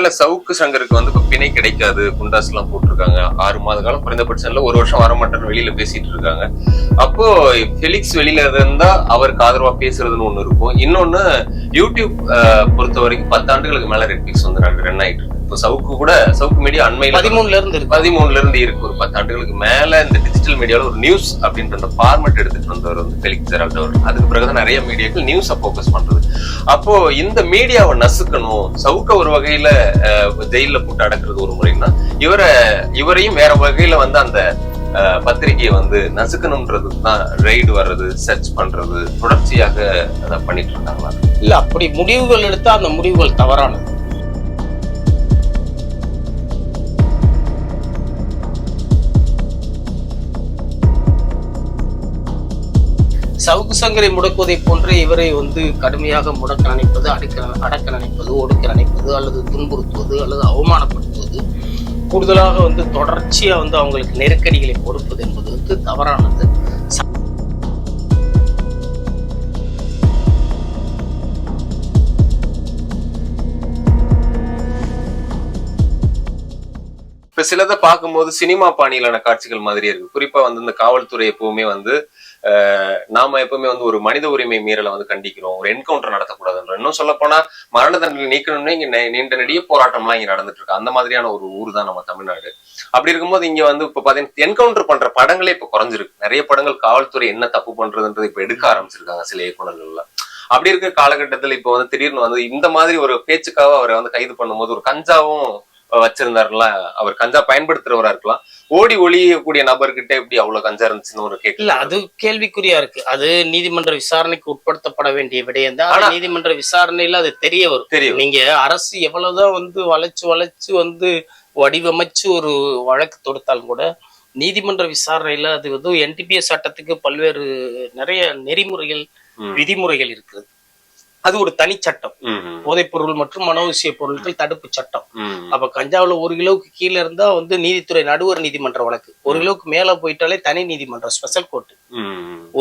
ஒருவேளை சவுக்கு சங்கருக்கு வந்து இப்ப பிணை கிடைக்காது, குண்டாஸ் எல்லாம் போட்டிருக்காங்க, 6 மாத காலம் குறைந்தபட்சம் இல்ல 1 வருஷம் வரமாட்டேன்னு வெளியில பேசிட்டு இருக்காங்க. அப்போ ஃபெலிக்ஸ் வெளியில இருந்தா அவருக்கு ஆதரவா பேசுறதுன்னு ஒண்ணு இருக்கும். இன்னொன்னு யூடியூப் பொறுத்த வரைக்கும் 10 ஆண்டுகளுக்கு மேல நெட்ஃபிளிக்ஸ் வந்து ரன் ஆயிட்டு இருக்கு. இப்போ சவுக்கு மீடியா அண்மையில 13ல இருந்து இருக்கு. ஒரு 10 ஆண்டுகளுக்கு மேல இந்த டிஜிட்டல் மீடியால ஒரு நியூஸ் அப்படின்ற ஃபார்மட் எடுத்துட்டு வந்தவர் வந்து ஃபெலிக்ஸ் ஜெரால்ட் அவர். அதுக்கு பிறகுதான் நிறைய மீடியாக்கள் நியூஸை போக்கஸ் பண்றது. அப்போ இந்த மீடியாவை நசுக்கணும், சவுக்க ஒரு வகையில ஜெயில போட்டு அடக்குறது ஒரு முறைன்னா, இவரையும் வேற வகையில வந்து அந்த பத்திரிகையை வந்து நசுக்கணும்ன்றதுதான் ரைடு வர்றது, சர்ச் பண்றது, தொடர்ச்சியாக அதை பண்ணிட்டு இருக்காங்களா? இல்ல, அப்படி முடிவுகள் எடுத்தா அந்த முடிவுகள் தவறானது. சவுக்கு சங்கரை முடக்குவதை போன்று இவரை வந்து கடுமையாக முடக்க நினைப்பது, அடக்க நினைப்பது, ஒடுக்க நினைப்பது, அல்லது துன்புறுத்துவது, அல்லது அவமானப்படுத்துவது, கூடுதலாக வந்து தொடர்ச்சியா வந்து அவங்களுக்கு நெருக்கடிகளை கொடுப்பது என்பது வந்து தவறானது. இப்ப சிலதை பார்க்கும்போது சினிமா பாணியிலான காட்சிகள் மாதிரியே இருக்கு. குறிப்பா வந்து இந்த காவல்துறை எப்பவுமே வந்து நாம எப்பவுமே வந்து ஒரு மனித உரிமை மீறலை வந்து கண்டிக்கிறோம், ஒரு என்கவுண்டர் நடத்தக்கூடாதுன்ற. இன்னும் சொல்ல போனா மரண தண்டனை நீக்கணும்னு இங்க நீண்ட நெடிய போராட்டம்லாம் இங்க நடந்துட்டு இருக்கு. அந்த மாதிரியான ஒரு ஊர் தான் நம்ம தமிழ்நாடு. அப்படி இருக்கும்போது இங்க வந்து இப்ப பாத்தீங்கன்னா என்கவுண்டர் பண்ற படங்களே இப்ப குறைஞ்சிருக்கு. நிறைய படங்கள் காவல்துறை என்ன தப்பு பண்றதுன்றது இப்ப எடுக்க ஆரம்பிச்சிருக்காங்க சில இயக்குநர்கள்ல. அப்படி இருக்கிற காலகட்டத்துல இப்ப வந்து திடீர்னு வந்து இந்த மாதிரி ஒரு பேச்சுக்காக அவரை வந்து கைது பண்ணும்போது ஒரு கஞ்சாவும் வச்சிருந்தாருல, அவர் கஞ்சா பயன்படுத்துறவரா இருக்கலாம், ஓடி ஒளியக்கூடிய நபர்கிட்ட எப்படி அவ்வளவு கஞ்சா இருந்துச்சுன்னு ஒரு கேள்வி. இல்ல, அது கேள்விக்குறியா இருக்கு. அது நீதிமன்ற விசாரணைக்கு உட்படுத்தப்பட வேண்டிய விடயம் தான். நீதிமன்ற விசாரணையில அது தெரிய வரும். நீங்க அரசு எவ்வளவுதான் வந்து வளைச்சு வந்து வடிவமைச்சு ஒரு வழக்கு தொடுத்தாலும் கூட நீதிமன்ற விசாரணையில அது வந்து NTPS சட்டத்துக்கு பல்வேறு நிறைய நெறிமுறைகள், விதிமுறைகள் இருக்குது. அது ஒரு தனி சட்டம், போதைப் பொருள் மற்றும் மனோவிசிய பொருட்கள் தடுப்பு சட்டம். அப்ப கஞ்சாவுல 1 கிலோவுக்கு கீழே இருந்தா வந்து நீதித்துறை நடுவர் நீதிமன்ற வழக்கு, 1 கிலோவுக்கு மேல போயிட்டாலே தனி நீதிமன்றம், ஸ்பெஷல் கோர்ட்.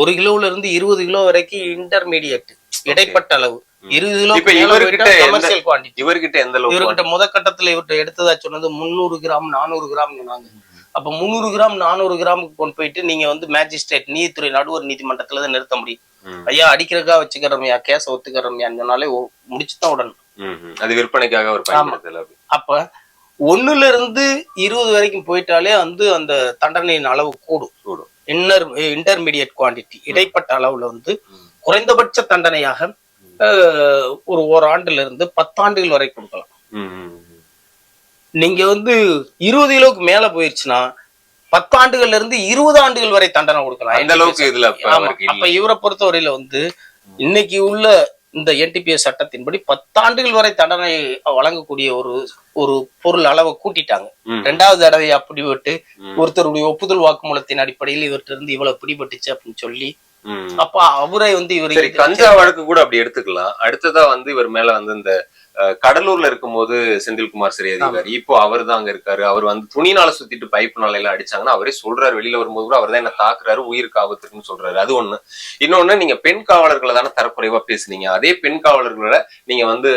1 கிலோல இருந்து 20 கிலோ வரைக்கும் இன்டர்மீடியட், இடைப்பட்ட அளவு. 20 கிலோ கமர்ஷியல் குவான்டிட்டி. இவர்கிட்ட முதற்கட்டத்துல இவர்கிட்ட எடுத்ததா சொன்னது 300 கிராம் 400 கிராம் சொன்னாங்க. அப்ப 300 கிராம் 400 கிராமுக்கு கொண்டு போயிட்டு நீங்க வந்து மேஜிஸ்ட்ரேட் நீதித்துறை நடுவர் நீதிமன்றத்துல தான் நிறுத்த முடியும். ஐயா அடிக்கிறக்கா வச்சுக்கிறோம்யா, கேஸ ஒத்துக்கிறோம்யான்னு சொன்னாலே முடிச்சுதான் உடனும். அது விற்பனைக்காக ஒரு பயன்படுத்தல. அப்ப 1ல இருந்து 20 வரைக்கும் போயிட்டாலே வந்து அந்த தண்டனையின் அளவு கூடும். இன்டர்மீடியட் குவான்டிட்டி, இடைப்பட்ட அளவுல வந்து குறைந்தபட்ச தண்டனையாக ஒரு ஆண்டுல இருந்து 10 ஆண்டுகள் வரை கொடுக்கலாம். நீங்க வந்து 20 கிலோவுக்கு மேல போயிருச்சுன்னா 10 ஆண்டுகள்ல இருந்து 20 ஆண்டுகள் வரை தண்டனை கொடுக்கலாம். அந்த அளவுக்கு இதுல அப்ப இவரை பொறுத்தவரையில வந்து இன்னைக்கு உள்ள இந்த NTPS சட்டத்தின்படி 10 ஆண்டுகள் வரை தண்டனை வழங்கக்கூடிய ஒரு பொருள் அளவை கூட்டிட்டாங்க. 2வது தடவை அப்படி விட்டு ஒருத்தருடைய ஒப்புதல் வாக்குமூலத்தின் அடிப்படையில் இவர்கிட்ட இருந்து இவ்வளவு பிடிபட்டுச்சு அப்படின்னு சொல்லி, அப்ப அவரை வந்து இவர் கஞ்சா வழக்கு கூட அப்படி எடுத்துக்கலாம். அடுத்ததா வந்து இவர் மேல வந்து இந்த கடலூர்ல இருக்கும்போது செந்தில்குமார் சிறை அதிகாரி, இப்போ அவர் தான் அங்க இருக்காரு. அவர் வந்து துணினால சுத்திட்டு பைப்புனால எல்லாம் அடிச்சாங்கன்னா அவரே சொல்றாரு, வெளியில வரும்போது கூட அவர் தான் என்ன தாக்குறாரு, உயிருக்கு ஆபத்துக்குன்னு சொல்றாரு. அது ஒண்ணு. இன்னொன்னு, நீங்க பெண் காவலர்களை தானே தரக்குறைவா பேசுனீங்க. அதே பெண் காவலர்களோட நீங்க வந்து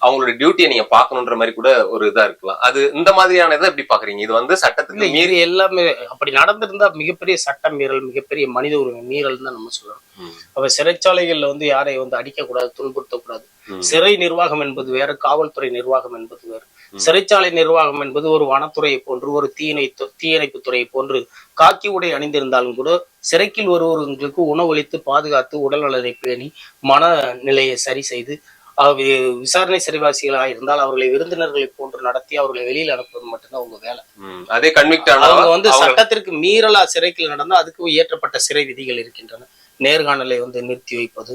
அவங்களோட டியூட்டியை நீங்க பாக்கணும்ன்ற மாதிரி கூட ஒரு இதா இருக்கலாம். அது இந்த மாதிரியான இதை எப்படி பாக்குறீங்க? இது வந்து சட்டத்துக்கு மீறி எல்லாமே அப்படி நடந்திருந்தா மிகப்பெரிய சட்ட மீறல், மிகப்பெரிய மனித உரிமை மீறல் தான் நம்ம சொல்லலாம். அப்ப சிறைச்சாலைகள்ல வந்து யாரை வந்து அடிக்கக்கூடாது, துன்புறுத்தக்கூடாது. சிறை நிர்வாகம் என்பது வேற, காவல்துறை நிர்வாகம் என்பது வேறு. சிறைச்சாலை நிர்வாகம் என்பது ஒரு வனத்துறையை போன்று, ஒரு தீயணைப்பு துறையை போன்று காக்கி உடை அணிந்திருந்தாலும் கூட சிறைக்கில் ஒருவர்களுக்கு உணவளித்து பாதுகாத்து உடல்நலனை பேணி மனநிலையை சரி செய்து விசாரணை சிறைவாசிகளாக இருந்தால் அவர்களை விருந்தினர்களை போன்று நடத்தி அவர்களை வெளியில் அனுப்புவது மட்டும்தான் அவங்க வேலை. அதே கன்விக்ட் அவங்க வந்து சட்டத்திற்கு மீறலா சிறைக்கில் நடந்தால் அதுக்கு ஏற்றப்பட்ட சிறை விதிகள் இருக்கின்றன. நேர்காணலை வந்து நிறுத்தி வைப்பது,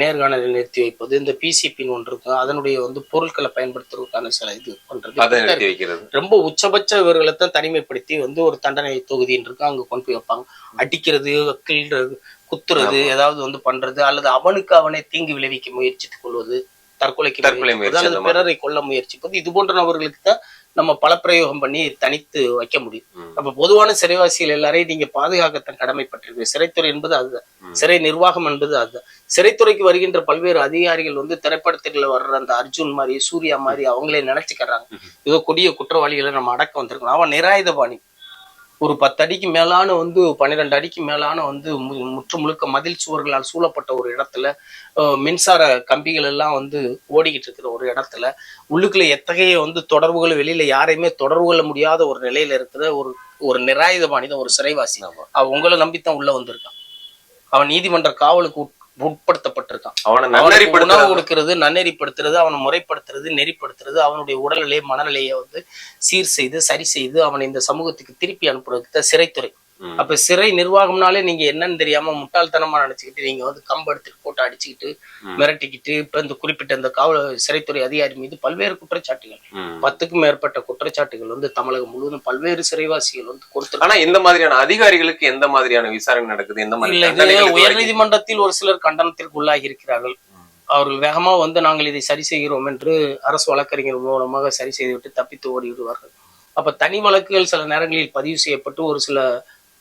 நேர்காணலை நிறுத்தி வைப்பது, இந்த PCPன்னு ஒன்று இருக்கு, அதனுடைய வந்து பொருட்களை பயன்படுத்துவதற்கான சில இது பண்றது. ரொம்ப உச்சபட்ச இவர்களைத்தான் தனிமைப்படுத்தி வந்து ஒரு தண்டனை தொகுதின்னு இருக்கு, அங்க கொண்டு போய் வைப்பாங்க. அடிக்கிறது, கிள்றது, குத்துறது, ஏதாவது வந்து பண்றது, அல்லது அவனுக்கு அவனை தீங்கு விளைவிக்க முயற்சித்துக் கொள்வது, தற்கொலைக்கு அல்லது பிறரை கொல்ல முயற்சிப்பது, இது போன்ற நபர்களுக்கு தான் நம்ம பலப்பிரயோகம் பண்ணி தனித்து வைக்க முடியும். அப்ப பொதுவான சிறைவாசிகள் எல்லாரையும் நீங்க பாதுகாக்கத்தான் கடமைப்பட்டிருக்கு. சிறைத்துறை என்பது அதுதான், சிறை நிர்வாகம் என்பது அதுதான். சிறைத்துறைக்கு வருகின்ற பல்வேறு அதிகாரிகள் வந்து திரைப்படத்துல வர்ற அந்த அர்ஜுன் மாதிரி, சூர்யா மாதிரி அவங்களே நினைச்சுக்கிறாங்க ஏதோ கொடிய குற்றவாளிகளை நம்ம அடக்க வந்திருக்கணும். அவன் நிராயுதபாணி. ஒரு 10 அடிக்கு மேலான வந்து 12 அடிக்கு மேலான வந்து முற்று முழுக்க மதில் சுவர்களால் சூழப்பட்ட ஒரு இடத்துல, மின்சார கம்பிகள் எல்லாம் வந்து ஓடிக்கிட்டு இருக்கிற ஒரு இடத்துல, உள்ளுக்குள்ள எத்தகைய வந்து தொடர்புகள், வெளியில யாரையுமே தொடர்பு கொள்ள முடியாத ஒரு நிலையில இருக்கிற ஒரு நிராயுதபாணி தான் ஒரு சிறைவாசி. அவன் உங்களை நம்பித்தான் உள்ள வந்திருக்கான். அவன் நீதிமன்ற காவலுக்கு உட்படுத்தப்பட்டிருக்கான். அவனுக்கு உணவு கொடுக்கிறது, நன்னெறிப்படுத்துறது, அவனை முறைப்படுத்துறது, நெறிப்படுத்துறது, அவனுடைய உடல்நிலை மனநிலையை வந்து சீர் செய்து சரி செய்து அவனை இந்த சமூகத்துக்கு திருப்பி அனுப்புறதுக்கு சிறைத்துறை. அப்ப சிறை நிர்வாகம்னாலே நீங்க என்னன்னு தெரியாம முட்டாள்தனமா நினைச்சுக்கிட்டு நீங்க வந்து கம்பு எடுத்துட்டு போட்டு அடிச்சுக்கிட்டு மிரட்டிக்கிட்டு இப்ப இந்த குறிப்பிட்ட இந்த காவல் சிறைத்துறை அதிகாரி மீது பல்வேறு குற்றச்சாட்டுகள், 10க்கும் மேற்பட்ட குற்றச்சாட்டுகள் வந்து தமிழகம் முழுவதும் பல்வேறு சிறைவாசிகள் வந்து கொடுத்து. ஆனா இந்த மாதிரியான அதிகாரிகளுக்கு எந்த மாதிரியான விசாரணை நடக்குது? எந்த மாதிரி உயர் நீதிமன்றத்தில் ஒரு சிலர் கண்டனத்திற்கு உள்ளாகி இருக்கிறார்கள். அவர்கள் வேகமா வந்து நாங்கள் இதை சரி செய்கிறோம் என்று அரசு வழக்கறிஞர் மூலமாக சரி செய்துவிட்டு தப்பித்து ஓடி விடுவார்கள். அப்ப தனி வழக்குகள் சில நேரங்களில் பதிவு செய்யப்பட்டு ஒரு சில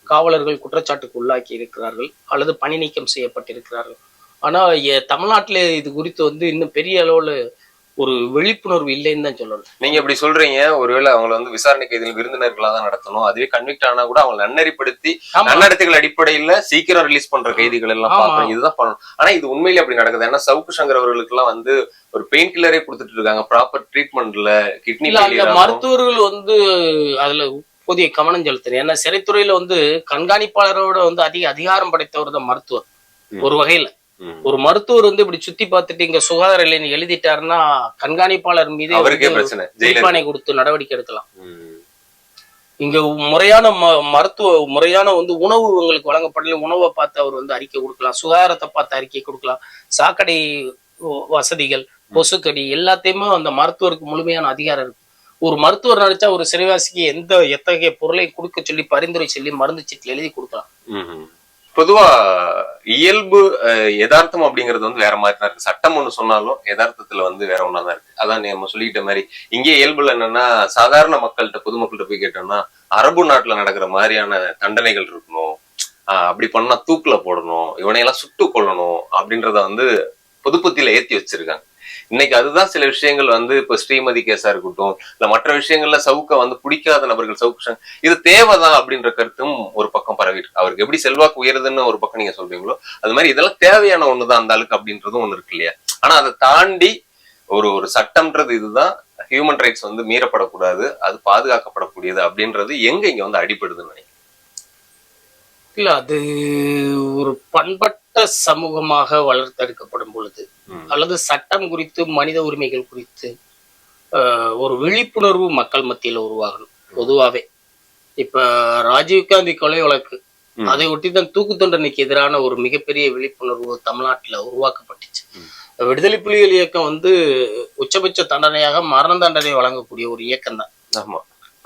காவலர்கள் குற்றச்சாட்டுக்கு உள்ளாக்கி இருக்கிறார்கள் அல்லது பணி நீக்கம் செய்யப்பட்டிருக்கிறார்கள். ஆனா தமிழ்நாட்டில இது குறித்து வந்து இன்னும் பெரிய அளவுல ஒரு விழிப்புணர்வு இல்லைன்னு தான் சொல்லணும். நீங்க இப்படி சொல்றீங்க, ஒருவேளை அவங்களை வந்து விசாரணை கைதிகள் விருந்தினர்களா தான் நடத்தணும், அதுவே கன்விக்ட் ஆனா கூட அவங்க நன்னறிப்படுத்தி நன்னடத்தைகள் அடிப்படையில சீக்கிரம் ரிலீஸ் பண்ற கைதிகள் எல்லாம் பார்க்கணும், இதுதான் பண்ணணும். ஆனா இது உண்மையிலே அப்படி நடக்குது. ஏன்னா சவுக்கு சங்கர் அவர்களுக்கு எல்லாம் வந்து ஒரு பெயின் கில்லரே கொடுத்துட்டு இருக்காங்க, ப்ராப்பர் ட்ரீட்மெண்ட்ல. கிட்னி மருத்துவர்கள் வந்து அதுல புதிய கவனம் செலுத்துறேன். ஏன்னா சிறைத்துறையில வந்து கண்காணிப்பாளரோட வந்து அதிக அதிகாரம் படைத்தவர் தான் மருத்துவர். ஒரு வகையில ஒரு மருத்துவர் வந்து இப்படி சுத்தி பார்த்துட்டு இங்க சுகாதார இல்லைன்னு எழுதிட்டாருன்னா கண்காணிப்பாளர் மீது ஜெயிலானை கொடுத்து நடவடிக்கை எடுக்கலாம். இங்க முறையான முறையான வந்து உணவு உங்களுக்கு வழங்கப்படல, உணவை பார்த்து அவர் வந்து அறிக்கை கொடுக்கலாம், சுகாதாரத்தை பார்த்து அறிக்கை கொடுக்கலாம், சாக்கடை வசதிகள், கொசுக்கடி எல்லாத்தையுமே அந்த மருத்துவருக்கு முழுமையான அதிகாரம் இருக்கு. ஒரு மருத்துவர் நினைச்சா ஒரு சிறைவாசிக்கு எத்தகைய பொருளை கொடுக்க சொல்லி பரிந்துரை சொல்லி மருந்து சீட்டில் எழுதி கொடுக்கலாம். பொதுவா இயல்பு யதார்த்தம் அப்படிங்கிறது வந்து வேற மாதிரி தான் இருக்கு. சட்டம் ஒண்ணு சொன்னாலும் யதார்த்தத்துல வந்து வேற ஒன்னாதான் இருக்கு. அதான் நம்ம சொல்லிக்கிட்ட மாதிரி இங்கே இயல்புல என்னன்னா, சாதாரண மக்கள்கிட்ட பொதுமக்கள்கிட்ட போய் கேட்டோம்னா அரபு நாட்டுல நடக்கிற மாதிரியான தண்டனைகள் இருக்கணும், அப்படி பண்ணா தூக்குல போடணும், இவனையெல்லாம் சுட்டு கொள்ளணும் அப்படின்றத வந்து பொதுப்பத்தியில ஏத்தி வச்சிருக்காங்க. இன்னைக்கு அதுதான் சில விஷயங்கள் வந்து இப்ப ஸ்ரீமதி கேஸா இருக்கட்டும், இல்ல மற்ற விஷயங்கள்ல சவுக்க வந்து பிடிக்காத நபர்கள் சவுக்கு இது தேவைதான் அப்படின்ற கருத்தும் ஒரு பக்கம் பரவிட்டு, அவருக்கு எப்படி செல்வாக்கு உயருதுன்னு ஒரு பக்கம் நீங்க சொல்றீங்களோ அது மாதிரி இதெல்லாம் தேவையான ஒண்ணுதான் அந்த ஆளுக்கு அப்படின்றதும் ஒண்ணு இருக்கு இல்லையா? ஆனா அதை தாண்டி ஒரு சட்டம்ன்றது இதுதான், ஹியூமன் ரைட்ஸ் வந்து மீறப்படக்கூடாது, அது பாதுகாக்கப்படக்கூடியது அப்படின்றது எங்க இங்க வந்து அடிபடுதுன்னு நினைக்கிறேன். இல்ல அது ஒரு பண்பட்ட சமூகமாக வளர்த்தெடுக்கப்படும் பொழுது அல்லது சட்டம் குறித்து மனித உரிமைகள் குறித்து ஒரு விழிப்புணர்வு மக்கள் மத்தியில உருவாகணும். பொதுவாவே இப்ப ராஜீவ்காந்தி கொலை வழக்கு, அதை ஒட்டி தான் தூக்கு தண்டனைக்கு எதிரான ஒரு மிகப்பெரிய விழிப்புணர்வு தமிழ்நாட்டுல உருவாக்கப்பட்டுச்சு. விடுதலை புலிகள் இயக்கம் வந்து உச்சபட்ச தண்டனையாக மரண தண்டனை வழங்கக்கூடிய ஒரு இயக்கம் தான்.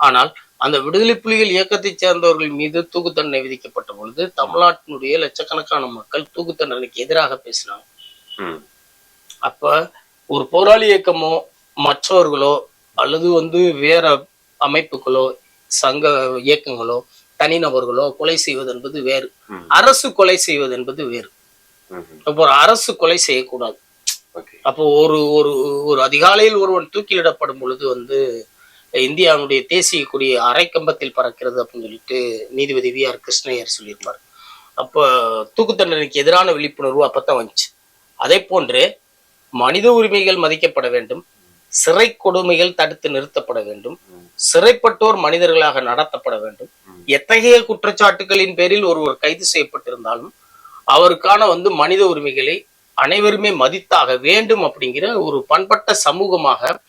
ஆனால் அந்த விடுதலை புலிகள் இயக்கத்தை சேர்ந்தவர்கள் மீது தூக்கு தண்டனை விதிக்கப்பட்ட பொழுது தமிழ்நாட்டினுடைய லட்சக்கணக்கான மக்கள் தூக்கு தண்டனைக்கு எதிராக பேசினாங்க. அப்ப ஒரு போராளி இயக்கமோ மற்றவர்களோ அல்லது வந்து வேற அமைப்புகளோ சங்க இயக்கங்களோ தனிநபர்களோ கொலை செய்வது என்பது வேறு, அரசு கொலை செய்வது என்பது வேறு. அப்போ ஒரு அரசு கொலை செய்யக்கூடாது. அப்போ ஒரு ஒரு அதிகாலையில் ஒருவன் தூக்கிலிடப்படும் பொழுது வந்து இந்தியாவுடைய தேசிய கொடி அரை கம்பத்தில் பறக்கிறது அப்படின்னு சொல்லிட்டு நீதிபதி வி.ஆர். கிருஷ்ணய்யர் சொல்லியிருப்பார். அப்போ தூக்கு தண்டனைக்கு எதிரான விழிப்புணர்வு அப்பத்தான் வந்துச்சு. அதே போன்று மனித உரிமைகள் மதிக்கப்பட வேண்டும், சிறை கொடுமைகள் தடுத்து நிறுத்தப்பட வேண்டும், சிறைப்பட்டோர் மனிதர்களாக நடத்தப்பட வேண்டும். எத்தகைய குற்றச்சாட்டுகளின் பேரில் ஒருவர் கைது செய்யப்பட்டிருந்தாலும் அவருக்கான வந்து மனித உரிமைகளை அனைவருமே மதித்தாக வேண்டும் அப்படிங்கிற ஒரு பண்பட்ட சமூகமாக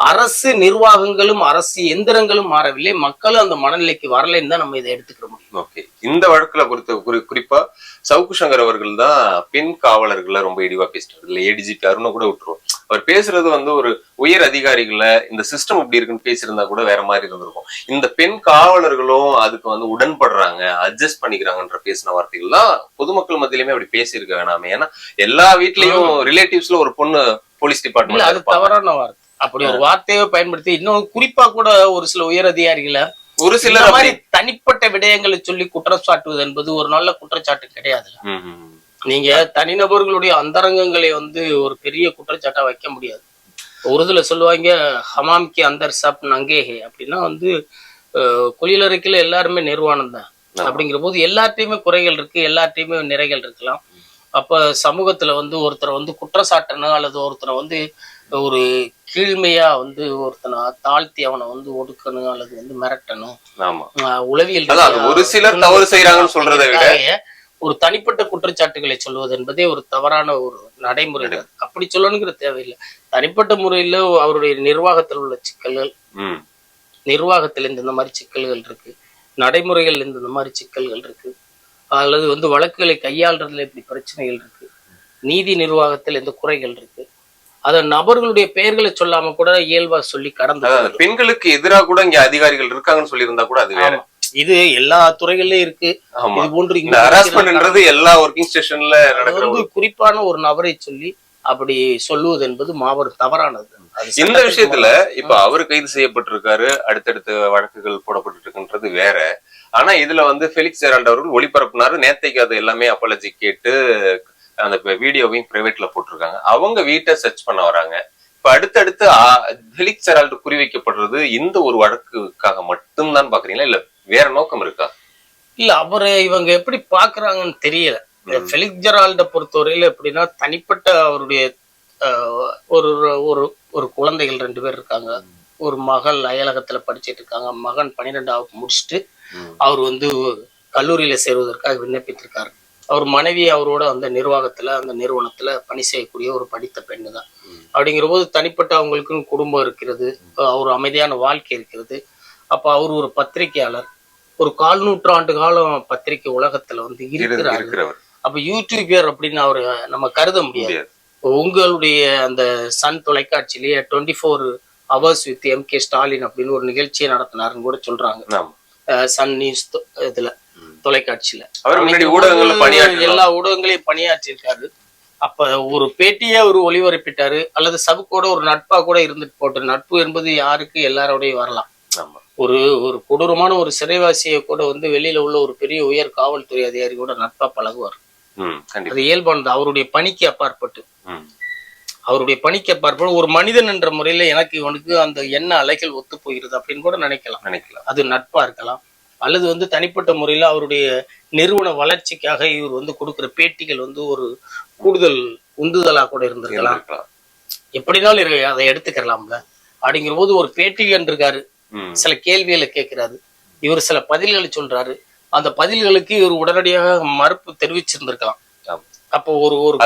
அரசு நிர்வாகங்களும் அரசு எந்திரங்களும் மாறவில்லை, மக்களும் அந்த மனநிலைக்கு வரலைன்னு தான் நம்ம இதை எடுத்துக்கிற முடியும். ஓகே, இந்த வழக்குல குறிப்பா சவுக்கு சங்கர் அவர்கள் தான் பெண் காவலர்களை ரொம்ப இழிவா பேசிட்டாரு. இல்ல ஏடிஜிபி அருணை கூட விட்டுருவோம், அவர் பேசுறது வந்து ஒரு உயர் அதிகாரிகளை இந்த சிஸ்டம் எப்படி இருக்குன்னு பேசியிருந்தா கூட வேற மாதிரி இருந்திருக்கும். இந்த பெண் காவலர்களும் அதுக்கு வந்து உடன்படுறாங்க, அட்ஜஸ்ட் பண்ணிக்கிறாங்கன்ற பேசின வார்த்தைகள் தான் பொதுமக்கள் மத்தியிலுமே அப்படி பேசியிருக்க வேணாமே. ஏன்னா எல்லா வீட்லயும் ரிலேட்டிவ்ஸ்ல ஒரு பொண்ணு போலீஸ் டிபார்ட்மெண்ட், அது தவறான வார்த்தை. அப்படி ஒரு வார்த்தையை பயன்படுத்தி இன்னும் குறிப்பா கூட ஒரு சில உயர் அதிகாரிகளை ஒரு சில மாதிரி தனிப்பட்ட விடயங்களை சொல்லி குற்றம் சாட்டுவது என்பது ஒரு நல்ல குற்றச்சாட்டு கிடையாது. நீங்க தனிநபர்களுடைய அந்தரங்கங்களை வந்து ஒரு பெரிய குற்றச்சாட்டா வைக்க முடியாது. உருதுல சொல்லுவாங்க ஹமாம் கி அந்தர் சப் நங்கேஹே அப்படின்னா வந்து குளியலறைக்குள்ள எல்லாருமே நிர்வாணம் தான். அப்படிங்கிற போது எல்லார்ட்டையுமே குறைகள் இருக்கு, எல்லார்ட்டையுமே நிறைகள் இருக்கலாம். அப்ப சமூகத்துல வந்து ஒருத்தரை வந்து குற்றச்சாட்டணும் அல்லது ஒருத்தரை வந்து ஒரு கீழ்மையா வந்து ஒருத்தனை தாழ்த்தி அவனை வந்து ஒடுக்கணும் அல்லது வந்து மிரட்டணும். உளவியல் ஒரு சிலர் தவறு செய்யறாங்கன்னு சொல்றதை விட ஒரு தனிப்பட்ட குற்றச்சாட்டுகளை சொல்வது என்பதே ஒரு தவறான ஒரு நடைமுறை. அப்படி சொல்லணுங்கிற தேவையில்லை. தனிப்பட்ட முறையில அவருடைய நிர்வாகத்தில் உள்ள சிக்கல்கள், நிர்வாகத்தில் இந்த மாதிரி சிக்கல்கள் இருக்கு, நடைமுறைகள் இந்த மாதிரி சிக்கல்கள் இருக்கு, அல்லது வந்து வழக்குகளை கையாளுறதுல இப்படி பிரச்சனைகள் இருக்கு, நீதி நிர்வாகத்தில் இந்த குறைகள் இருக்கு. அத நபர்களுடைய பெயர்களை சொல்லாம கூட இயல்பா சொல்லி கடந்து பெண்களுக்கு எதிராக கூட இங்க அதிகாரிகள் இருக்காங்கன்னு சொல்லி இருந்தா கூட அது வேற. இது எல்லா துறைகள்லயும் இருக்கு. இது போன்று எல்லா ஒர்க்கிங் ஸ்டேஷன்ல நடக்கிறது. குறிப்பான ஒரு நபரை சொல்லி அப்படி சொல்லுவது என்பது மாபெரும் தவறானது. இந்த விஷயத்துல இப்ப அவரு கைது செய்யப்பட்டிருக்காரு, அடுத்தடுத்த வழக்குகள் போடப்பட்டு இருக்குன்றது வேற. ஆனா இதுல வந்து ஃபெலிக்ஸ் ஜெரால்ட் அவர்கள் ஒளிபரப்புனாரு. நேத்தைக்கு அது எல்லாமே அப்பாலஜி கேட்டு அந்த வீடியோவையும் பிரைவேட்ல போட்டிருக்காங்க. அவங்க வீட்டை சர்ச் பண்ண வராங்க. இப்ப அடுத்தடுத்து ஃபெலிக்ஸ் ஜெரால்ட் குறிவைக்கப்படுறது இந்த ஒரு வழக்குக்காக மட்டும்தான் பாக்குறீங்களா, இல்ல வேற நோக்கம் இருக்கா? இல்ல அவரை இவங்க எப்படி பாக்குறாங்கன்னு தெரியல. ஃபெலிக்ஸ் ஜெரால்ட பொறுத்தவரையில எப்படின்னா தனிப்பட்ட அவருடைய ஒரு ஒரு ஒரு குழந்தைகள் 2 பேர் இருக்காங்க. ஒரு மகள் அயலகத்துல படிச்சுட்டு இருக்காங்க. மகன் 12வது முடிச்சுட்டு அவர் வந்து கல்லூரியில சேருவதற்காக விண்ணப்பித்திருக்காரு. அவர் மனைவி அவரோட அந்த நிர்வாகத்துல அந்த நிறுவனத்துல பணி செய்யக்கூடிய ஒரு படித்த பெண்ணு தான். அப்படிங்கிற போது தனிப்பட்ட அவங்களுக்குன்னு குடும்பம் இருக்கிறது, ஒரு அமைதியான வாழ்க்கை இருக்கிறது. அப்ப அவர் ஒரு பத்திரிகையாளர், ஒரு 4 நூற்றாண்டு காலம் பத்திரிகை உலகத்துல வந்து இருக்கிறார். அப்ப யூடியூபர் அப்படின்னு அவரு நம்ம கருத முடியாது. உங்களுடைய அந்த சன் தொலைக்காட்சியிலேயே 24 hours வித் MK ஸ்டாலின் அப்படின்னு ஒரு நிகழ்ச்சியை நடத்தினாருன்னு கூட சொல்றாங்க. சன் நியூஸ் இதுல தொலைக்காட்சியில எல்லா ஊடகங்களையும் பணியாற்றிருக்காரு. அப்ப ஒரு பேட்டியே ஒரு ஒளிபரப்பிட்டாரு. அல்லது சபுக்கோட ஒரு நட்பா கூட இருந்துட்டு போட்டு, நட்பு என்பது யாருக்கு எல்லாரோடையும் வரலாம். ஒரு ஒரு கொடூரமான ஒரு சிறைவாசியை கூட வந்து வெளியில உள்ள ஒரு பெரிய உயர் காவல்துறை அதிகாரி கூட நட்பா பழகுவார். அது இயல்பானது. அவருடைய பணிக்கு அப்பாற்பட்டு அவருடைய பணிக்கு அப்பாற்பட்டு ஒரு மனிதன் என்ற முறையில எனக்கு இவனுக்கு அந்த எண்ண அலைகள் ஒத்து போகிறது அப்படின்னு கூட நினைக்கலாம். அது நட்பா இருக்கலாம். அல்லது வந்து தனிப்பட்ட முறையில அவருடைய நிறுவன வளர்ச்சிக்காக இவர் வந்து கொடுக்குற பேட்டிகள் வந்து ஒரு கூடுதல் உந்துதலா கூட இருந்திருக்கலாம். எப்படினாலும் அதை எடுத்துக்கலாம்ல. அப்படிங்கிற போது ஒரு பேட்டி கண்டிருக்காரு, சில கேள்விகளை கேட்கிறாரு, இவர் சில பதில்களை சொல்றாரு. அந்த பதில்களுக்கு இவர் உடனடியாக மறுப்பு தெரிவிச்சிருந்திருக்கலாம். அப்போ ஒரு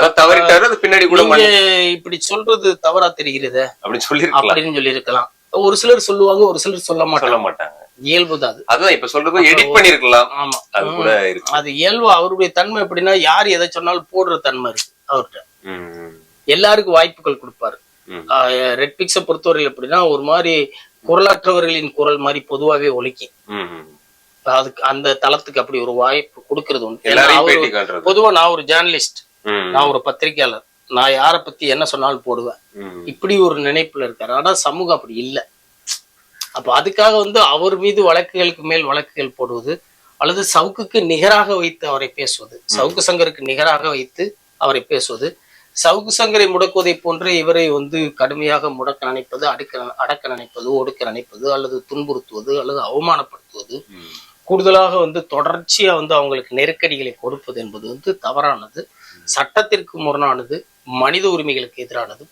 பின்னாடி கூட இப்படி சொல்றது தவறா தெரிகிறது அப்படின்னு சொல்லி இருக்கலாம். ஒரு சிலர் சொல்லுவாங்க, ஒரு சிலர் சொல்ல மாட்டாங்க. இயல்புதான் அது. அதான் இப்ப சொல்றது எடிட் பண்ணிருக்கலாம். ஆமா, அது கூட இருக்கு. அது இயல்பு. அவருடைய தன்மை எப்படின்னா யார் எதை சொன்னாலும் போடுற தன்மை இருக்கு அவர்கிட்ட. எல்லாருக்கும் வாய்ப்புகள் கொடுப்பாரு. ரெட் பிக்ஸை பொறுத்தவரையில் எப்படின்னா ஒரு மாதிரி குரலாற்றவர்களின் குரல் மாதிரி பொதுவாகவே ஒலிக்கும். அதுக்கு அந்த தளத்துக்கு அப்படி ஒரு வாய்ப்பு கொடுக்கறது உண்டு. பொதுவா நான் ஒரு ஜேர்னலிஸ்ட், நான் ஒரு பத்திரிகையாளர், நான் யாரை பத்தி என்ன சொன்னாலும் போடுவேன், இப்படி ஒரு நினைப்புல இருக்காரு. ஆனா சமூகம் அப்படி இல்லை. அப்ப அதுக்காக வந்து அவர் மீது வழக்குகளுக்கு மேல் வழக்குகள் போடுவது, அல்லது சவுக்குக்கு நிகராக வைத்து அவரை பேசுவது, சவுக்கு சங்கருக்கு நிகராக வைத்து அவரை பேசுவது, சவுக்கு சங்கரை முடக்குவதை போன்று இவரை வந்து கடுமையாக முடக்க நினைப்பது, அடக்க நினைப்பது, ஒடுக்க நினைப்பது, அல்லது துன்புறுத்துவது, அல்லது அவமானப்படுத்துவது, கூடுதலாக வந்து தொடர்ச்சியா வந்து அவங்களுக்கு நெருக்கடிகளை கொடுப்பது என்பது வந்து தவறானது, சட்டத்திற்கு முரணானது, மனித உரிமைகளுக்கு எதிரானது.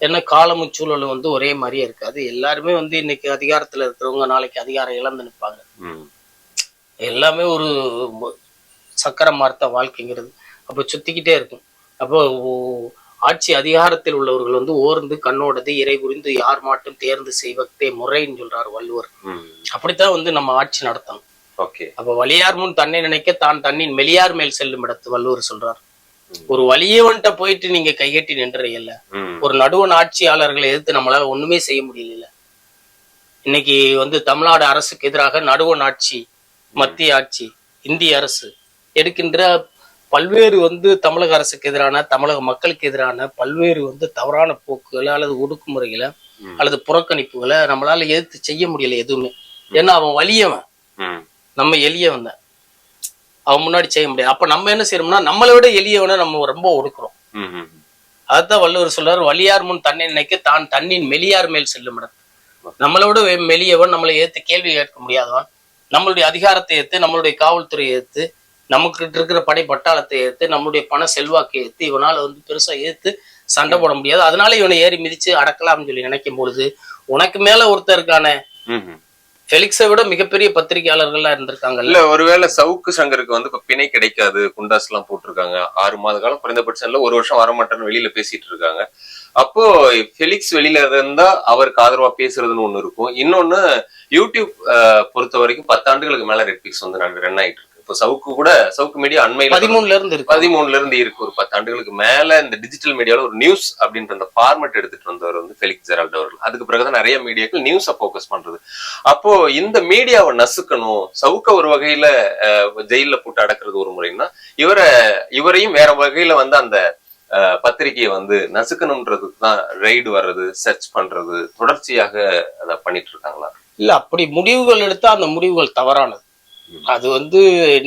ஏன்னா காலமும் சூழலும் வந்து ஒரே மாதிரியே இருக்காது. எல்லாருமே வந்து இன்னைக்கு அதிகாரத்துல இருக்கிறவங்க நாளைக்கு அதிகாரம் இழந்து நிற்பாங்க. எல்லாமே ஒரு சக்கரம் மார்த்த வாழ்க்கைங்கிறது அப்ப சுத்திக்கிட்டே இருக்கும். அப்போ ஆட்சி அதிகாரத்தில் உள்ளவர்கள் வந்து ஓர்ந்து கண்ணோடது இறை புரிந்து யார் மாட்டும் தேர்ந்து செய்வதே முறைன்னு சொல்றாரு வள்ளுவர். அப்படித்தான் வந்து நம்ம ஆட்சி நடத்தணும். அப்ப வலியார் முன் தன்னை நினைக்க தான் தன்னின் மெலியார் மேல் செல்லும் இடத்து வள்ளுவர் சொல்றாரு. ஒரு வலியவன்ட்ட போயிட்டு நீங்க கைகட்டி நின்றீங்கல்ல, ஒரு நடுவன் ஆட்சியாளர்களை எதிர்த்து நம்மளால ஒண்ணுமே செய்ய முடியல. இன்னைக்கு வந்து தமிழ்நாடு அரசுக்கு எதிராக நடுவன் ஆட்சி, மத்திய ஆட்சி, இந்திய அரசு எடுக்கின்ற பல்வேறு வந்து தமிழக அரசுக்கு எதிரான, தமிழக மக்களுக்கு எதிரான பல்வேறு வந்து தவறான போக்குகளை அல்லது ஒடுக்குமுறைகளை அல்லது புறக்கணிப்புகளை நம்மளால எதிர்த்து செய்ய முடியல எதுவுமே. ஏன்னா அவன் வலியவன், நம்ம எளியவன் தான், அவன் முன்னாடி செய்ய முடியாது. அப்ப நம்ம என்ன செய்யறோம்னா நம்மளை விட எளியவனை நம்ம ரொம்ப ஒடுக்குறோம். அதுதான் வள்ளுவர் சொல்றாரு, வலியார் முன் தன்னை நினைக்க தான் தன்னின் மெலியார் மேல் செல்லும். நம்மளோட மெலியவன், நம்மளை ஏத்து கேள்வி கேட்க முடியாதவன், நம்மளுடைய அதிகாரத்தை ஏத்து, நம்மளுடைய காவல்துறையை ஏத்து, நமக்கு இருக்கிற படை பட்டாளத்தை ஏத்து, நம்மளுடைய பண செல்வாக்கை ஏத்து இவனால வந்து பெருசா ஏத்து சண்டை போட முடியாது. அதனால இவனை ஏறி மிதிச்சு அடக்கலாம்னு சொல்லி நினைக்கும் பொழுது உனக்கு மேல ஒருத்தருக்கான ஃபெலிக்ஸை விட மிகப்பெரிய பத்திரிகையாளர்கள்லாம் இருந்திருக்காங்க. இல்ல ஒருவேளை சவுக்கு சங்கருக்கு வந்து இப்ப பிணை கிடைக்காது, குண்டாஸ் எல்லாம் போட்டிருக்காங்க, 6 மாத காலம் குறைந்தபட்சம் இல்ல 1 வருஷம் வரமாட்டேன்னு வெளியில பேசிட்டு இருக்காங்க. அப்போ ஃபெலிக்ஸ் வெளியில இருந்தா அவருக்கு ஆதரவா பேசுறதுன்னு ஒண்ணு இருக்கும். இன்னொன்னு யூடியூப் பொறுத்த வரைக்கும் 10 ஆண்டுகளுக்கு மேல நெட்ஃபிளிக்ஸ் வந்து ரன் ஆயிட்டு இருக்கு. இப்போ சவுக்கு மீடியா அண்மையில 13ல இருந்து இருக்கு. ஒரு 10 ஆண்டுகளுக்கு மேல இந்த டிஜிட்டல் மீடியால ஒரு நியூஸ் அப்படின்ற அந்த ஃபார்மட் எடுத்துட்டு வந்தவர் வந்து ஃபெலிக்ஸ் ஜெரால்ட் அவர்கள். அதுக்கு பிறகுதான் நிறைய மீடியாக்கள் நியூஸை போக்கஸ் பண்றது. அப்போ இந்த மீடியாவை நசுக்கணும், சவுக்க ஒரு வகையில ஜெயில போட்டு அடக்குறது ஒரு முறைன்னா, இவரையும் வேற வகையில வந்து அந்த பத்திரிகையை வந்து நசுக்கணும்ன்றதுக்கு தான் ரைடு வர்றது, சர்ச் பண்றது, தொடர்ச்சியாக அதை பண்ணிட்டு இருக்காங்களா? இல்ல, அப்படி முடிவுகள் எடுத்தா அந்த முடிவுகள் தவறானது. அது வந்து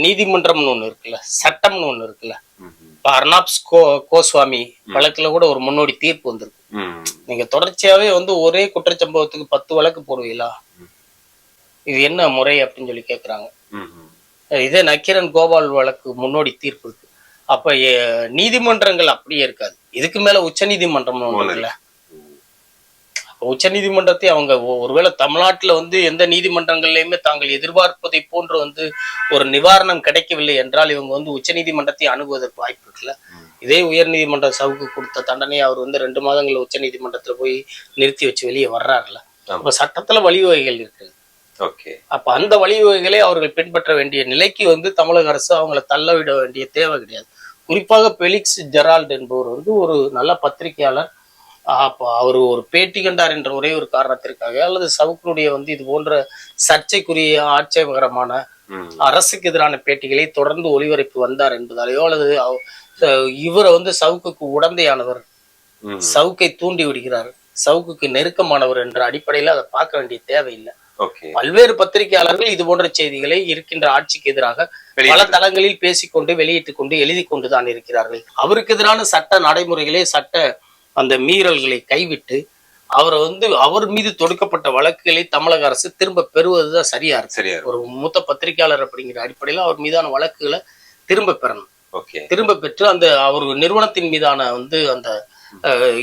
நீதிமன்றம்னு ஒண்ணு இருக்குல்ல, சட்டம்னு ஒண்ணு இருக்குல்ல. இப்ப அர்னாப் கோஸ்வாமி வழக்குல கூட ஒரு முன்னோடி தீர்ப்பு வந்திருக்கு. நீங்க தொடர்ச்சியாவே வந்து ஒரே குற்றச்சம்பவத்துக்கு 10 வழக்கு போடுவீங்களா, இது என்ன முறை அப்படின்னு சொல்லி கேக்குறாங்க. இதே நக்கீரன் கோபால் வழக்கு முன்னோடி தீர்ப்பு இருக்கு. அப்ப நீதிமன்றங்கள் அப்படியே இருக்காது. இதுக்கு மேல உச்ச நீதிமன்றம் ஒண்ணு இருக்குல்ல. உச்ச நீதிமன்றத்தை அவங்க ஒருவேளை தமிழ்நாட்டுல வந்து எந்த நீதிமன்றங்கள்லயுமே தாங்கள் எதிர்பார்ப்பதை போன்று வந்து ஒரு நிவாரணம் கிடைக்கவில்லை என்றால் இவங்க வந்து உச்ச நீதிமன்றத்தை அணுகுவதற்கு வாய்ப்பு இருக்குல்ல. இதே உயர் நீதிமன்ற சவுக்கு கொடுத்த தண்டனை அவர் வந்து 2 மாதங்கள்ல உச்ச நீதிமன்றத்துல போய் நிறுத்தி வச்சு வெளியே வர்றாருல. அப்ப சட்டத்துல வழிவகைகள் இருக்கு. அப்ப அந்த வழிவகைகளை அவர்கள் பின்பற்ற வேண்டிய நிலைக்கு வந்து தமிழக அரசு அவங்களை தள்ளவிட வேண்டிய தேவை கிடையாது. குறிப்பாக ஃபெலிக்ஸ் ஜெரால்ட் என்பவர் வந்து ஒரு நல்ல பத்திரிகையாளர். அப்போ அவர் ஒரு பேட்டி கண்டார் என்ற ஒரே ஒரு காரணத்திற்காக, அல்லது சவுக்குடைய வந்து இது போன்ற சர்ச்சைக்குரிய ஆட்சேபகரமான அரசுக்கு எதிரான பேட்டிகளை தொடர்ந்து ஒளிபரப்பி வந்தார் என்பதாலேயோ, அல்லது இவரை வந்து சவுக்குக்கு உடந்தையானவர், சவுக்கை தூண்டி விடுகிறார், சவுக்குக்கு நெருக்கமானவர் என்ற அடிப்படையில அதை பார்க்க வேண்டிய தேவையில்லை. பல்வேறு பத்திரிகையாளர்கள் இது போன்ற செய்திகளை இருக்கின்ற ஆட்சிக்கு எதிராக பல தளங்களில் பேசிக்கொண்டு வெளியிட்டுக் கொண்டு எழுதி கொண்டுதான் இருக்கிறார்கள். அவருக்கு எதிரான சட்ட நடைமுறைகளே சட்ட அந்த மீறல்களை கைவிட்டு அவரை வந்து அவர் மீது தொடுக்கப்பட்ட வழக்குகளை தமிழக அரசு திரும்ப பெறுவதுதான் சரியா இருக்கு. ஒரு மூத்த பத்திரிகையாளர் அப்படிங்கிற அடிப்படையில அவர் மீதான வழக்குகளை திரும்ப பெறணும். திரும்ப பெற்று அந்த அவர் நிறுவனத்தின் மீதான வந்து அந்த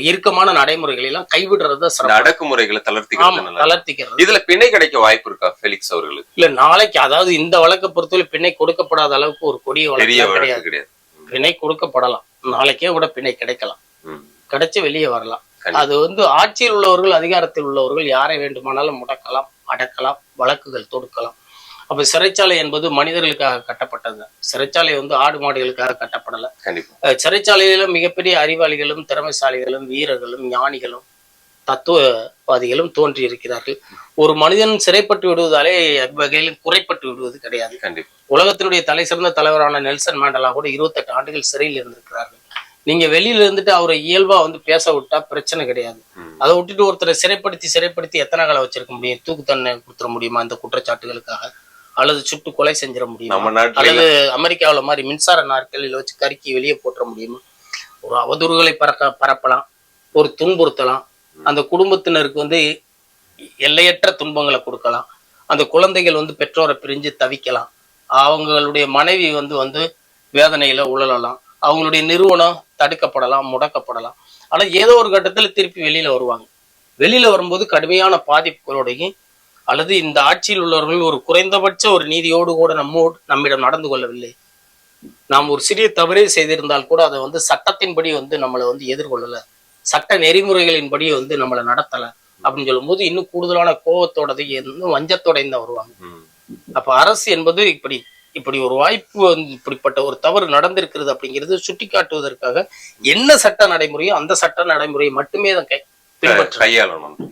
இறுக்கமான நடைமுறைகளை எல்லாம் கைவிடுறதுதான் அடக்குமுறைகளை தளர்த்திக்கிறது. இதுல பிணை கிடைக்க வாய்ப்பு இருக்கா ஃபெலிக்ஸ் அவர்களுக்கு? இல்ல, நாளைக்கு அதாவது இந்த வழக்கை பொறுத்தவரை பிணை கொடுக்கப்படாத அளவுக்கு ஒரு கொடிய வழக்கு கிடையாது. பிணை கொடுக்கப்படலாம், நாளைக்கே கூட பிணை கிடைக்கலாம், கிடைச்சு வெளியே வரலாம். அது வந்து ஆட்சியில் உள்ளவர்கள், அதிகாரத்தில் உள்ளவர்கள் யாரை வேண்டுமானாலும் முடக்கலாம், அடக்கலாம், வழக்குகள் தொடுக்கலாம். அப்ப சிறைச்சாலை என்பது மனிதர்களுக்காக கட்டப்பட்டது. சிறைச்சாலை வந்து ஆடு மாடுகளுக்காக கட்டப்படல. சிறைச்சாலையில மிகப்பெரிய அறிவாளிகளும் திறமைசாலிகளும் வீரர்களும் ஞானிகளும் தத்துவவாதிகளும் தோன்றி இருக்கிறார்கள். ஒரு மனிதன் சிறைப்பட்டு விடுவதாலே வகையிலும் குறைப்பட்டு விடுவது கிடையாது. உலகத்தினுடைய தலை சிறந்த தலைவரான நெல்சன் மேண்டலா கூட 28 ஆண்டுகள் சிறையில் இருந்திருக்கிறார்கள். நீங்க வெளியில இருந்துட்டு அவரை இயல்பா வந்து பேச விட்டா பிரச்சனை கிடையாது. அதை விட்டுட்டு ஒருத்தரை சிறைப்படுத்தி எத்தனை காலம் வச்சிருக்க முடியும்? தூக்கு தண்டனை கொடுத்துட முடியுமா இந்த குற்றச்சாட்டுகளுக்காக? அல்லது சுட்டு கொலை செஞ்சிட முடியுமா? அல்லது அமெரிக்காவில மாதிரி மின்சார நாற்காலியில வச்சு கருக்கி வெளியே போட்டுற முடியுமா? ஒரு அவதூறுகளை பரப்பலாம், ஒரு துன்புறுத்தலாம், அந்த குடும்பத்தினருக்கு வந்து எல்லையற்ற துன்பங்களை கொடுக்கலாம், அந்த குழந்தைகள் வந்து பெற்றோரை பிரிஞ்சு தவிக்கலாம், அவங்களுடைய மனைவி வந்து வேதனையில உழலலாம், அவங்களுடைய நிறுவனம் தடுக்கப்படலாம், முடக்கப்படலாம். ஆனா ஏதோ ஒரு கட்டத்துல திருப்பி வெளியில வருவாங்க. வெளியில வரும்போது கடுமையான பாதிப்புகளோடையும், அல்லது இந்த ஆட்சியில் உள்ளவர்கள் ஒரு குறைந்தபட்ச ஒரு நீதியோடு கூட நம்மிடம் நடந்து கொள்ளவில்லை, நாம் ஒரு சிறிய தவறே செய்திருந்தால் கூட அதை வந்து சட்டத்தின்படி வந்து நம்மளை வந்து எதிர்கொள்ளல, சட்ட நெறிமுறைகளின்படி வந்து நம்மளை நடத்தல அப்படின்னு சொல்லும் போது இன்னும் கூடுதலான கோபத்தோடது இன்னும் வஞ்சத்தோடையும் தான் வருவாங்க. அப்ப அரசு என்பது இப்படி ஒரு வாய்ப்பு வந்து இப்படிப்பட்ட ஒரு தவறு நடந்திருக்கிறது அப்படிங்கிறது சுட்டி காட்டுவதற்காக என்ன சட்ட நடைமுறையோ அந்த சட்ட நடைமுறையை மட்டுமே தான்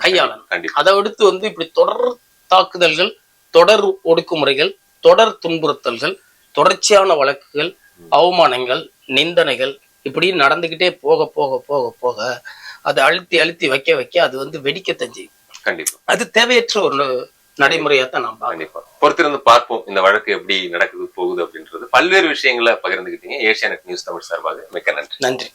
கையாளணும். அதை அடுத்து வந்து இப்படி தொடர் தாக்குதல்கள், தொடர் ஒடுக்குமுறைகள், தொடர் துன்புறுத்தல்கள், தொடர்ச்சியான வழக்குகள், அவமானங்கள், நிந்தனைகள் இப்படி நடந்துகிட்டே போக போக போக போக அதை அழுத்தி அழுத்தி வைக்க வைக்க அது வந்து வெடிக்கத்தான் செய்யும். கண்டிப்பா அது தேவையற்ற ஒரு நடைமுறையா தான் நாம் கண்டிப்பா பொறுத்திருந்து பார்ப்போம் இந்த வழக்கு எப்படி நடக்குது போகுது அப்படின்றது. பல்வேறு விஷயங்களை பகிர்ந்துகிட்டீங்க. ஏசியானெட் நியூஸ் தமிழ் சார்பாக மிக்க நன்றி. நன்றி.